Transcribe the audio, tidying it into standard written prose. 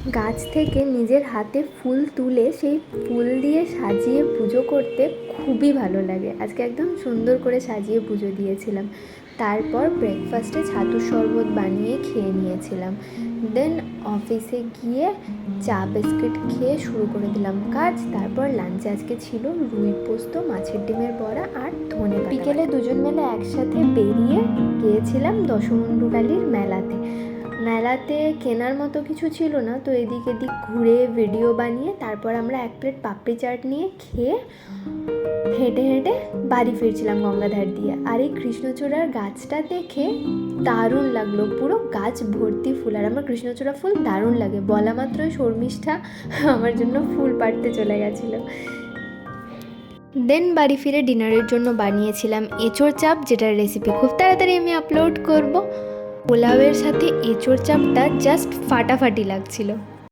গাছ থেকে নিজের হাতে ফুল তুলে সেই ফুল দিয়ে সাজিয়ে পুজো করতে খুবই ভালো লাগে। আজকে একদম সুন্দর করে সাজিয়ে পুজো দিয়েছিলাম। তারপর ব্রেকফাস্টে ছাতুর শরবত বানিয়ে খেয়ে নিয়েছিলাম। দেন অফিসে গিয়ে চা বিস্কিট খেয়ে শুরু করে দিলাম কাজ। তারপর লাঞ্চে আজকে ছিল রুই পোস্ত, মাছের ডিমের বড়া আর ধনে পাতা। বিকেলে দুজন মিলে একসাথে বেরিয়ে গিয়েছিলাম দশমুন্ডুকালির মেলাতে। মেলাতে কেনার মতো কিছু ছিল না, তো এদিক এদিক ঘুরে ভিডিও বানিয়ে তারপর আমরা 1 প্লেট পাপড়ি চাট নিয়ে খেয়ে হেঁটে হেঁটে বাড়ি ফিরছিলাম গঙ্গাধার দিয়ে। আর এই কৃষ্ণচূড়ার গাছটা দেখে দারুণ লাগলো, পুরো গাছ ভর্তি ফুল। আর আমার কৃষ্ণচূড়া ফুল দারুণ লাগে, বলা মাত্রই শর্মিষ্ঠা আমার জন্য ফুল পাড়তে চলে গেছিলো। দেন বাড়ি ফিরে ডিনারের জন্য বানিয়েছিলাম এঁচোড় চাপ, যেটার রেসিপি খুব তাড়াতাড়ি আমি আপলোড করব। পোলাওয়ের সাথে এঁচোড় চাপটা জাস্ট ফাটাফাটি লাগছিল।